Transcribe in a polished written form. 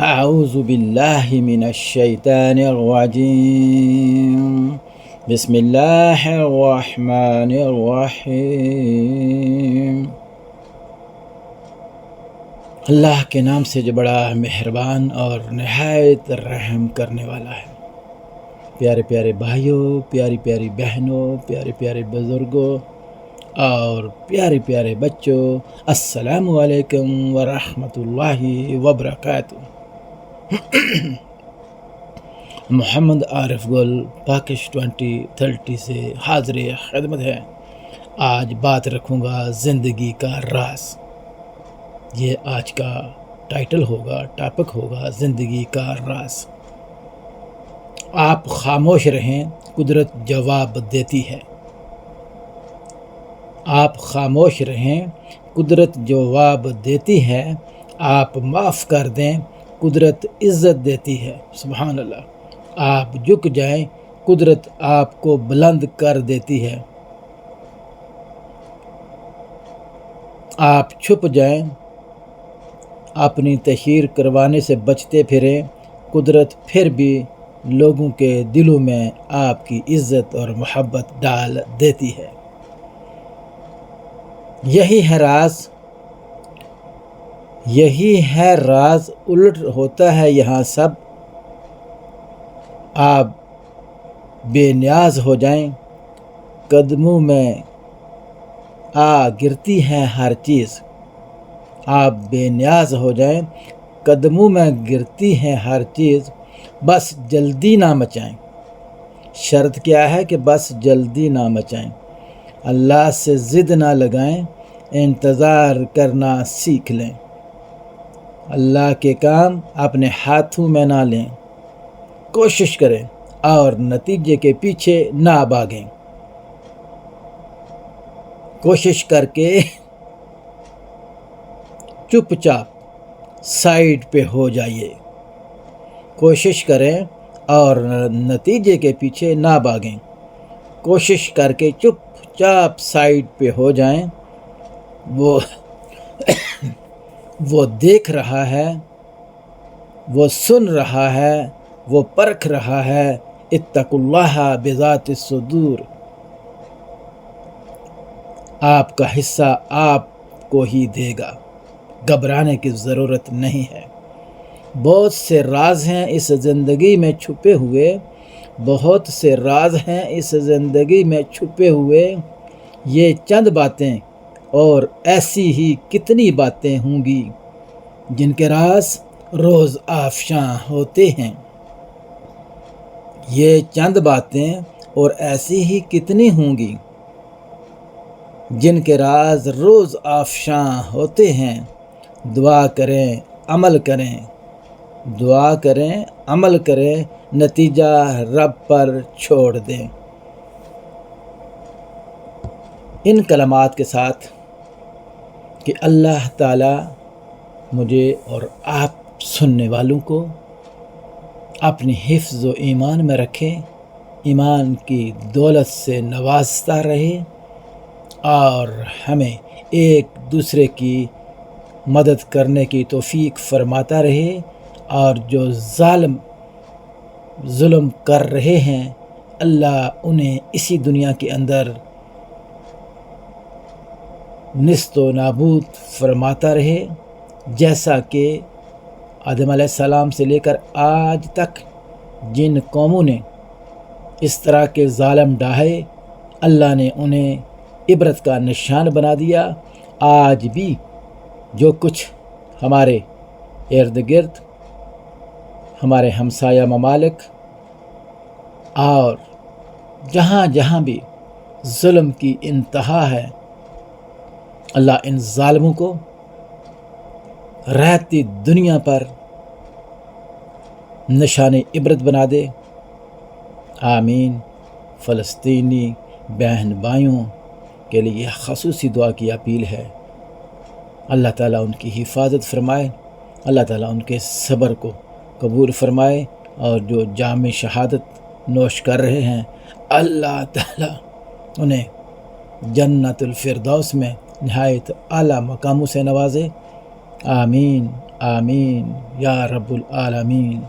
اعوذ باللہ من الشیطان الرجیم بسم اللہ الرحمن الرحیم۔ اللہ کے نام سے جو بڑا مہربان اور نہایت رحم کرنے والا ہے۔ پیارے پیارے بھائیوں، پیاری پیاری بہنوں، پیارے پیارے بزرگوں اور پیارے پیارے بچوں، السلام علیکم ورحمۃ اللہ وبرکاتہ۔ محمد عارف گل پاکش 2030 سے حاضر خدمت ہے۔ آج بات رکھوں گا زندگی کا راز۔ یہ آج کا ٹائٹل ہوگا، ٹاپک ہوگا زندگی کا راز۔ آپ خاموش رہیں، قدرت جواب دیتی ہے۔ آپ خاموش رہیں، قدرت جواب دیتی ہے۔ آپ معاف کر دیں، قدرت عزت دیتی ہے۔ سبحان اللہ۔ آپ جھک جائیں، قدرت آپ کو بلند کر دیتی ہے۔ آپ چھپ جائیں، اپنی تشہیر کروانے سے بچتے پھریں، قدرت پھر بھی لوگوں کے دلوں میں آپ کی عزت اور محبت ڈال دیتی ہے۔ یہی ہے راز، الٹ ہوتا ہے یہاں سب۔ آپ بے نیاز ہو جائیں، قدموں میں گرتی ہے ہر چیز۔ آپ بے نیاز ہو جائیں، قدموں میں گرتی ہے ہر چیز، بس جلدی نہ مچائیں۔ شرط کیا ہے کہ بس جلدی نہ مچائیں۔ اللہ سے ضد نہ لگائیں، انتظار کرنا سیکھ لیں۔ اللہ کے کام اپنے ہاتھوں میں نہ لیں۔ کوشش کریں اور نتیجے کے پیچھے نہ بھاگیں۔ کوشش کر کے چپ چاپ سائیڈ پہ ہو جائیے۔ کوشش کریں اور نتیجے کے پیچھے نہ بھاگیں۔ کوشش کر کے چپ چاپ سائیڈ پہ ہو جائیں۔ وہ دیکھ رہا ہے، وہ سن رہا ہے، وہ پرکھ رہا ہے۔ اتقوا اللہ بذات الصدور۔ آپ کا حصہ آپ کو ہی دے گا، گھبرانے کی ضرورت نہیں ہے۔ بہت سے راز ہیں اس زندگی میں چھپے ہوئے، بہت سے راز ہیں اس زندگی میں چھپے ہوئے۔ یہ چند باتیں اور ایسی ہی کتنی باتیں ہوں گی جن کے راز روز آفشاں ہوتے ہیں۔ یہ چند باتیں اور ایسی ہی کتنی ہوں گی جن کے راز روز آفشاں ہوتے ہیں۔ دعا کریں، عمل کریں، دعا کریں، عمل کریں، نتیجہ رب پر چھوڑ دیں۔ ان کلمات کے ساتھ کہ اللہ تعالیٰ مجھے اور آپ سننے والوں کو اپنی حفظ و ایمان میں رکھے، ایمان کی دولت سے نوازتا رہے اور ہمیں ایک دوسرے کی مدد کرنے کی توفیق فرماتا رہے، اور جو ظلم کر رہے ہیں اللہ انہیں اسی دنیا کے اندر نیست و نابود فرماتا رہے، جیسا کہ آدم علیہ السلام سے لے کر آج تک جن قوموں نے اس طرح کے ظالم ڈھائے اللہ نے انہیں عبرت کا نشان بنا دیا۔ آج بھی جو کچھ ہمارے ارد گرد، ہمارے ہمسایہ ممالک اور جہاں جہاں بھی ظلم کی انتہا ہے، اللہ ان ظالموں کو رہتی دنیا پر نشان عبرت بنا دے۔ آمین۔ فلسطینی بہن بھائیوں کے لیے خصوصی دعا کی اپیل ہے۔ اللہ تعالیٰ ان کی حفاظت فرمائے، اللہ تعالیٰ ان کے صبر کو قبول فرمائے، اور جو جام شہادت نوش کر رہے ہیں اللہ تعالیٰ انہیں جنت الفردوس میں نہایت اعلیٰ مقاموں سے نوازے۔ آمین آمین یا رب العالمین۔